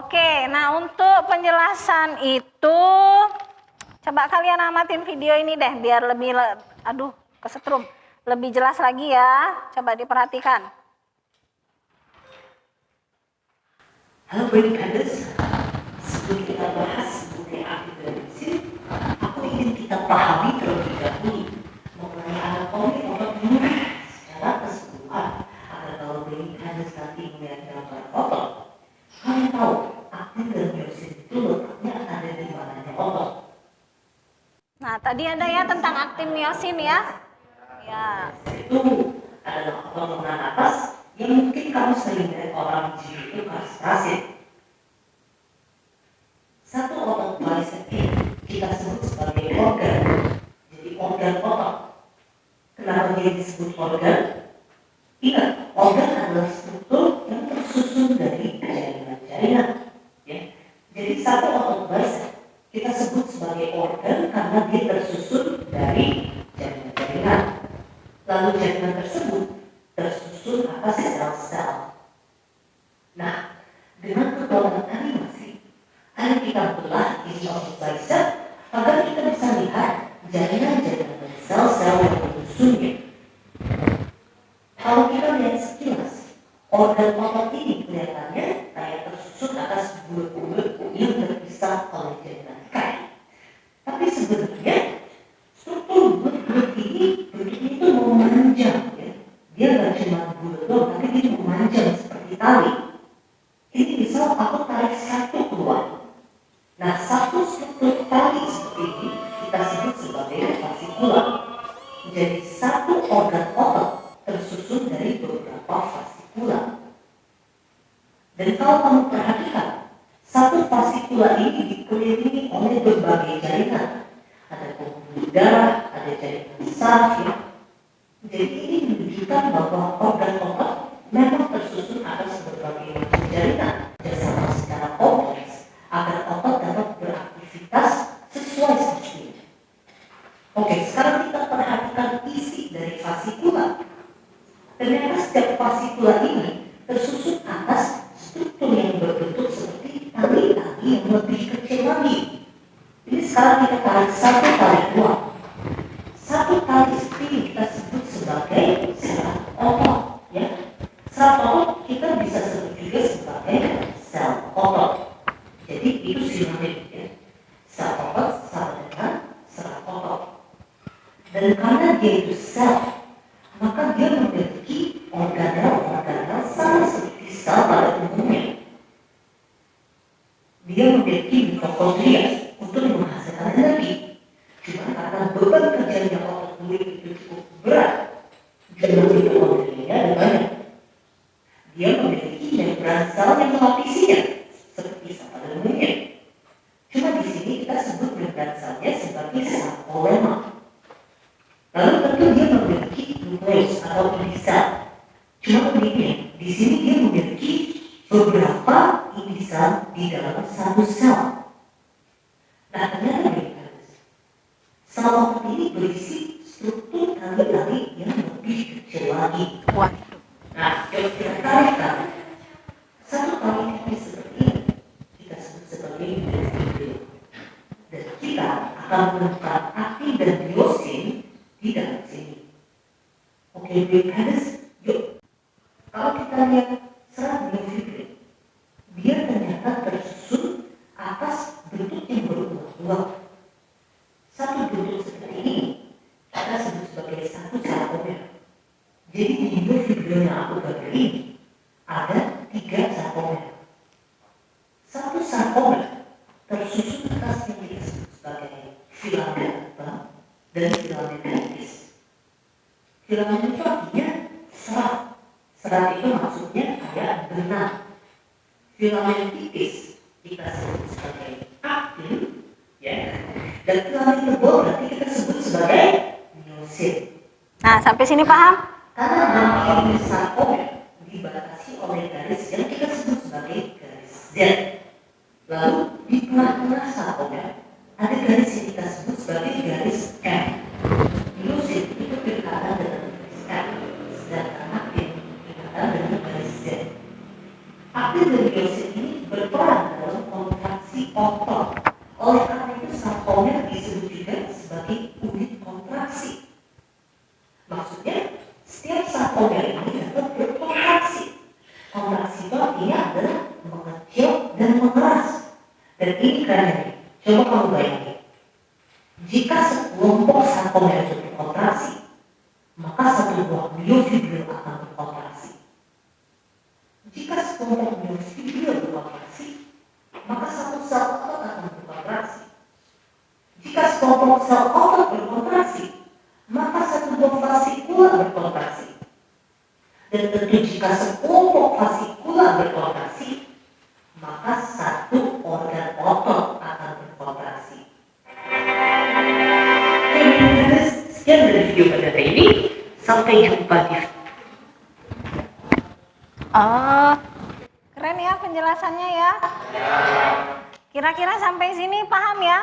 Oke, nah untuk penjelasan itu coba kalian amatin video ini deh biar lebih kesetrum. Lebih jelas lagi ya. Coba diperhatikan.
Halo Bradikades, sebelum kita bahas mengenai arti dari mesin, aku ingin kita pahami terlebih dahulu mengenai anatomi otot murah secara keseluruhan agar kalau Bradikades nanti melihat gambar otot, kalian tahu aktin dan miosin itu letaknya ada di mananya otot.
Nah, tadi ada ya tentang aktin miosin ya. Ya.
Itu adalah otot lengan atas yang mungkin kamu sering lihat orang gym itu kastrasi. Satu otot bicep kita sebut sebagai organ. Jadi organ otot. Kenapa dia disebut organ? Ingat, organ adalah struktur yang tersusun dari jaringan-jaringan. Ya. Jadi satu otot bicep kita sebut sebagai organ karena dia tersusun dari jaringan-jaringan. Lalu jaringan tersebut tersusun atas sel-sel. Nah, dengan kekuatan animasi, ayo kita belah isi otot bicep agar kita bisa lihat jaringan-jaringan dan sel-sel yang menyusunnya. Kalau kita lihat sekilas, organ otot ini kelihatannya kayak tersusun atas bulat-bulat yang terpisah oleh jaringan ikat. Tapi sebenarnya saraf ya. Jadi ini menunjukkan bahwa organ otot memang tersusun atas berbagai macam jaringan bersama secara kompleks agar otot dapat beraktivitas sesuai semestinya. Oke, sekarang kita perhatikan isi dari fasikula. Ternyata setiap fasikula ini tersusun atas struktur yang berbentuk seperti tali-tali yang lebih kecil lagi. Ini sekarang kita tarik satu tali keluar. Satu tali seperti ini kita sebut sebagai sel otot. Ya, sel otot kita bisa sebut juga sebagai sel otot. Jadi itu sinonim ya. Sel otot sama dengan sel otot. Dan karena dia itu sel, maka dia memiliki organel-organel sama seperti sel pada umumnya. Dia memiliki mitokondria untuk menghasilkan energi. Cuma karena beban kerjanya otot kulit itu cukup berat, jumlah mitokondrianya ada banyak. Dia memiliki membran sel yang melapisinya, seperti sel pada umumnya. Cuma di sini kita sebut membran selnya sebagai sarkolemma. Lalu tentu dia memiliki nukleus atau inti sel. Cuma uniknya, di sini dia memiliki beberapa inti sel di dalam satu sel. Nah, ternyata bagaimana? Sel otot ini berisi struktur tali-tali yang lebih kecil lagi. Nah, coba kita tarikkan. Satu tali ini seperti ini kita sebut sebagai myofibril. Dan kita akan menemukan aktin dan myosin di dalam sini. Oke, Bioganes, yuk. Kalau kita lihat serat myofibril, dia ternyata tersusun atas bentuk yang berulang-ulang. Satu bentuk seperti ini kita sebut sebagai satu sarkomer. Jadi di myofibril yang aku gambar ini ada 3 sarkomer. Satu sarkomer tersusun atas yang kita sebut sebagai filamen tebal dan filamen tipis. Filamen itu artinya serat. Serat itu maksudnya kayak benang. Filamen tipis kita sebut sebagai aktin, ya. Dan filamen tebal berarti kita sebut sebagai myosin.
Nah, sampai sini paham?
Karena nama ini sarkomer dibatasi oleh garis yang kita sebut sebagai garis Z. Lalu di tengah-tengah sarkomer ada garis yang kita sebut sebagai garis M. Myosin itu berkaitan dengan garis M, sedangkan aktin berkaitan dengan garis Z. Aktin dan myosin ini berperan dalam kontraksi otot. Oleh karena itu sarkomer disebut juga sebagai unit kontraksi. Maksudnya setiap sarkomer ini dapat berkontraksi. Kontraksi itu artinya adalah mengecil dan mengeras. Dan ini keren. Coba kamu bayangin. Jika sekelompok sarkomer itu berkontraksi, maka satu buah myofibril akan berkontraksi. Jika sekelompok myofibril berkontraksi, maka satu sel otot akan berkontraksi. Jika sekelompok sel otot berkontraksi, maka satu buah fasikula berkontraksi. Dan tentu jika sekelompok fasikula berkontraksi, maka satu organ otot akan berkontraksi. Sekian dari video pada hari ini. Sampai jumpa di
Oh, keren ya penjelasannya ya. Kira-kira sampai sini paham ya?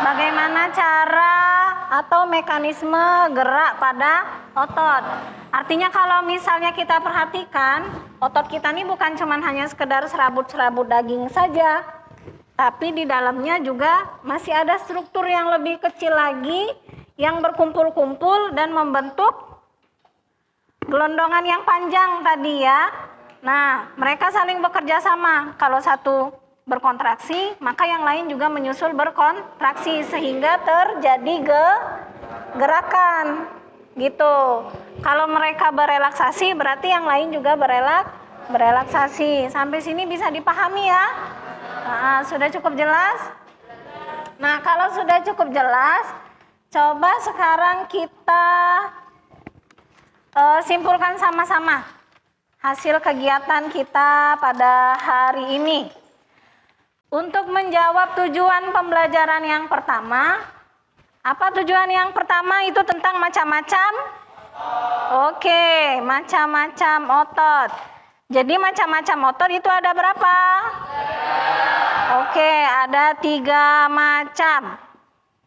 Bagaimana cara atau mekanisme gerak pada otot. Artinya kalau misalnya kita perhatikan, otot kita ini bukan cuma hanya sekedar serabut-serabut daging saja, tapi di dalamnya juga masih ada struktur yang lebih kecil lagi yang berkumpul-kumpul dan membentuk gelondongan yang panjang tadi ya. Nah, mereka saling bekerja sama. Kalau satu berkontraksi, maka yang lain juga menyusul berkontraksi sehingga terjadi gerakan gitu. Kalau mereka berelaksasi, berarti yang lain juga berelaksasi. Sampai sini bisa dipahami ya? Nah, sudah cukup jelas? Nah, kalau sudah cukup jelas, coba sekarang kita simpulkan sama-sama hasil kegiatan kita pada hari ini. Untuk menjawab tujuan pembelajaran yang pertama, Apa tujuan yang pertama itu tentang macam-macam? Oke, macam-macam otot. Jadi macam-macam otot itu ada berapa? Oke, ada 3 macam.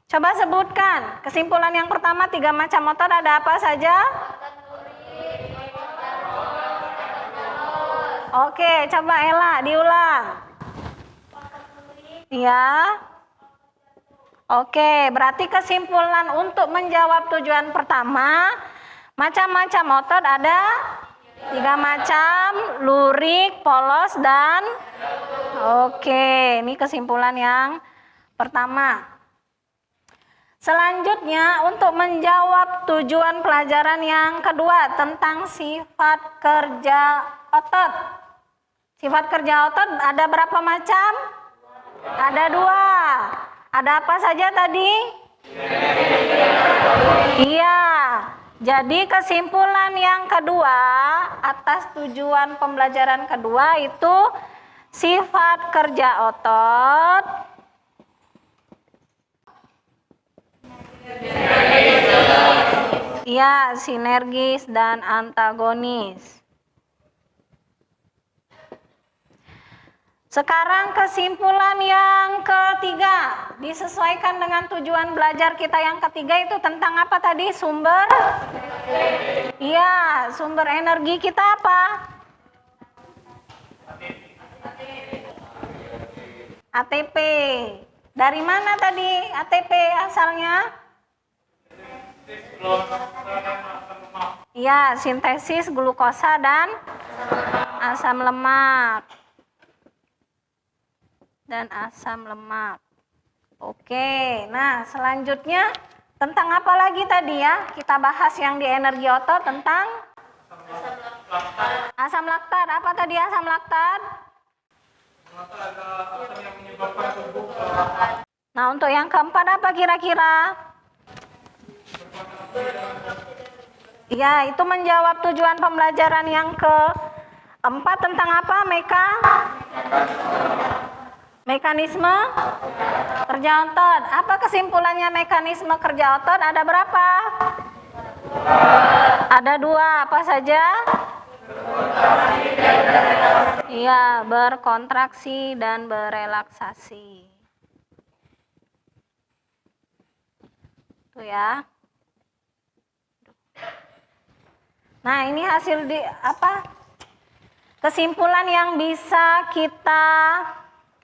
Coba sebutkan. Kesimpulan yang pertama, 3 macam otot ada apa saja? Oke, coba Ella diulang. Ya. Oke, berarti kesimpulan untuk menjawab tujuan pertama, macam-macam otot ada 3 macam, lurik, polos, dan oke, ini kesimpulan yang pertama. Selanjutnya untuk menjawab tujuan pelajaran yang kedua tentang sifat kerja otot. Sifat kerja otot ada berapa macam? Ada 2. Ada apa saja tadi? Iya. Jadi kesimpulan yang kedua atas tujuan pembelajaran kedua itu sifat kerja otot. Iya, sinergis dan antagonis. Sekarang kesimpulan yang ketiga, disesuaikan dengan tujuan belajar kita yang ketiga itu tentang apa tadi? Sumber? Iya, sumber energi kita apa? ATP. Dari mana tadi ATP asalnya? Iya, sintesis glukosa dan asam lemak. Oke, nah selanjutnya tentang apa lagi tadi ya? Kita bahas yang di energi otot tentang asam laktat. Apa tadi asam laktat? Nah, untuk yang keempat apa kira-kira? Ya, itu menjawab tujuan pembelajaran yang keempat tentang apa, Meka? Mekanisme kerja otot. Apa kesimpulannya mekanisme kerja otot? Ada berapa? Ada 2. Apa saja? Iya, berkontraksi dan berelaksasi. Tuh ya. Nah, ini hasil kesimpulan yang bisa kita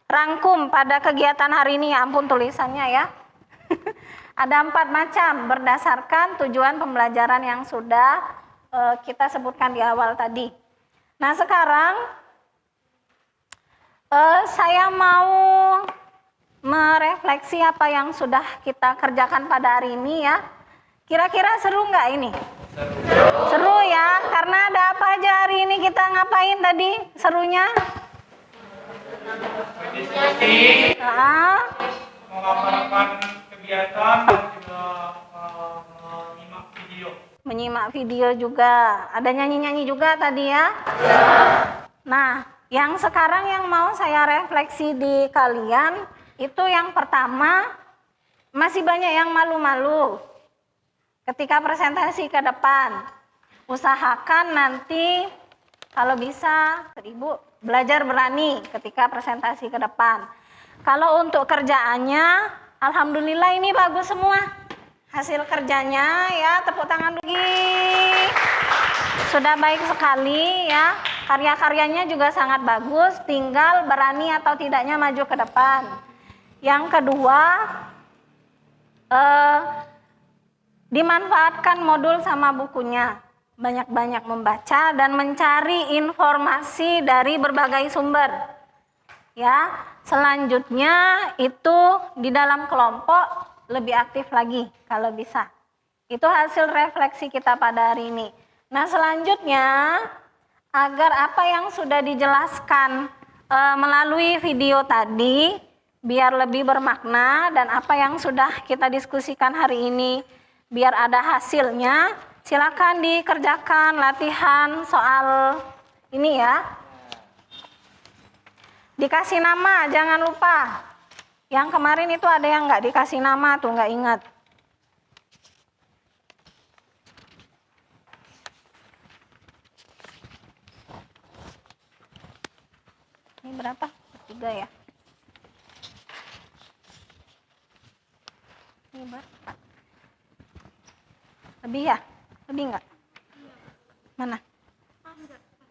rangkum pada kegiatan hari ini. Ya ampun tulisannya ya. Ada 4 macam berdasarkan tujuan pembelajaran yang sudah kita sebutkan di awal tadi. Nah, sekarang saya mau merefleksi apa yang sudah kita kerjakan pada hari ini ya. Kira-kira seru nggak ini? Seru ya, karena ada apa aja hari ini kita ngapain tadi serunya?
Mengamalkan kegiatan dan juga menyimak video.
Menyimak video juga. Ada nyanyi-nyanyi juga tadi ya. Nah, yang sekarang yang mau saya refleksi di kalian itu yang pertama, masih banyak yang malu-malu ketika presentasi ke depan. Usahakan nanti kalau bisa Ibu belajar berani ketika presentasi ke depan. Kalau untuk kerjaannya, alhamdulillah ini bagus semua. Hasil kerjanya ya, tepuk tangan dulu. Sudah baik sekali ya. Karya-karyanya juga sangat bagus, tinggal berani atau tidaknya maju ke depan. Yang kedua, dimanfaatkan modul sama bukunya. Banyak-banyak membaca dan mencari informasi dari berbagai sumber. Ya, selanjutnya itu di dalam kelompok lebih aktif lagi kalau bisa. Itu hasil refleksi kita pada hari ini. Nah, selanjutnya agar apa yang sudah dijelaskan melalui video tadi biar lebih bermakna dan apa yang sudah kita diskusikan hari ini biar ada hasilnya, silakan dikerjakan latihan soal ini ya. Dikasih nama, jangan lupa. Yang kemarin itu ada yang nggak dikasih nama tuh, nggak ingat. Ini berapa? 3 ya. Ini berapa? Lebih ya? Lebih enggak? Mana?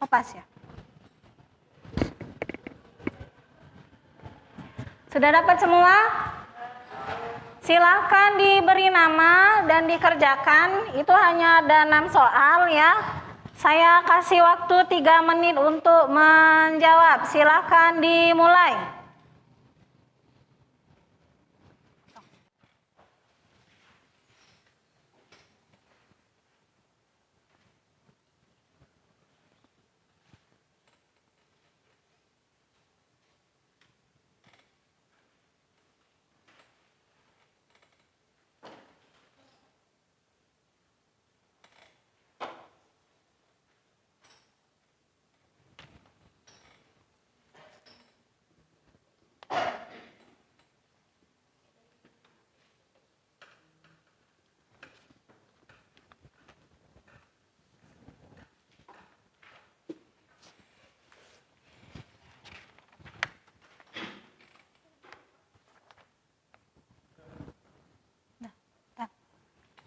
Oh, pas ya. Sudah dapat semua? Silahkan diberi nama dan dikerjakan. Itu hanya ada 6 soal ya. Saya kasih waktu 3 menit untuk menjawab. Silahkan dimulai.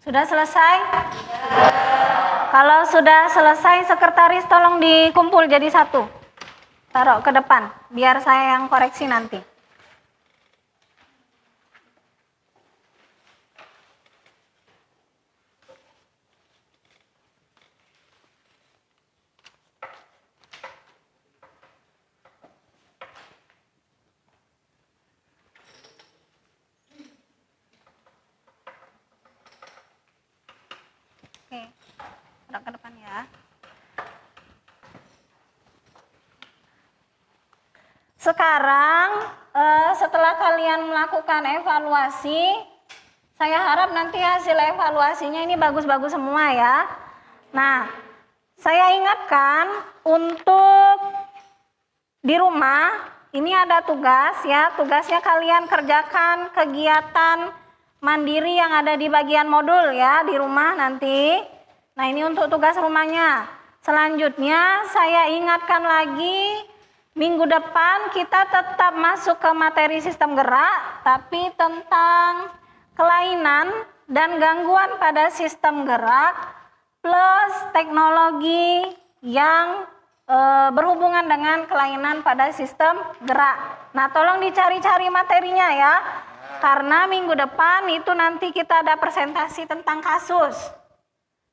Sudah selesai? Kalau sudah selesai, sekretaris tolong dikumpul jadi satu. Taruh ke depan, biar saya yang koreksi nanti. Oke, taruh ke depan ya. Sekarang setelah kalian melakukan evaluasi, saya harap nanti hasil evaluasinya ini bagus-bagus semua ya. Nah, saya ingatkan untuk di rumah ini ada tugas ya. Tugasnya kalian kerjakan kegiatan mandiri yang ada di bagian modul ya di rumah nanti. Nah, ini untuk tugas rumahnya. Selanjutnya saya ingatkan lagi, minggu depan kita tetap masuk ke materi sistem gerak, tapi tentang kelainan dan gangguan pada sistem gerak plus teknologi yang berhubungan dengan kelainan pada sistem gerak. Nah, tolong dicari-cari materinya ya, karena minggu depan itu nanti kita ada presentasi tentang kasus.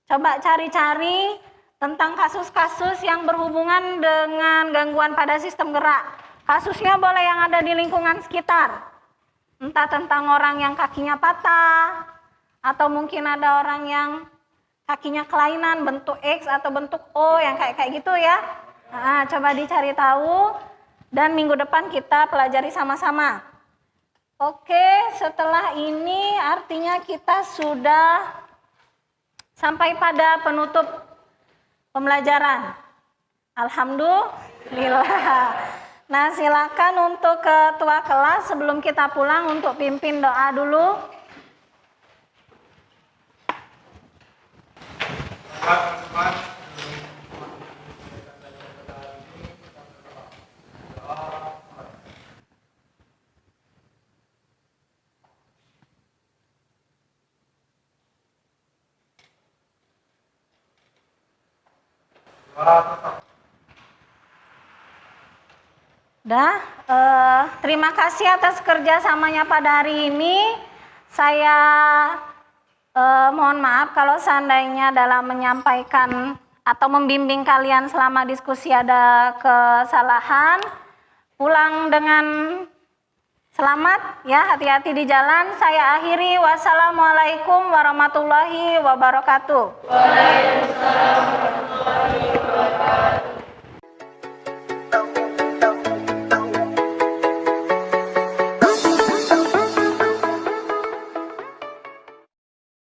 Coba cari-cari tentang kasus-kasus yang berhubungan dengan gangguan pada sistem gerak. Kasusnya boleh yang ada di lingkungan sekitar. Entah tentang orang yang kakinya patah, atau mungkin ada orang yang kakinya kelainan bentuk X atau bentuk O yang kayak gitu ya. Nah, coba dicari tahu dan minggu depan kita pelajari sama-sama. Oke, setelah ini artinya kita sudah sampai pada penutup pembelajaran. Alhamdulillah. Nah, silakan untuk ketua kelas sebelum kita pulang untuk pimpin doa dulu. Terima kasih atas kerjasamanya pada hari ini. Saya mohon maaf kalau seandainya dalam menyampaikan atau membimbing kalian selama diskusi ada kesalahan. Pulang dengan selamat ya, hati-hati di jalan. Saya akhiri, wassalamualaikum warahmatullahi wabarakatuh. Waalaikumsalam.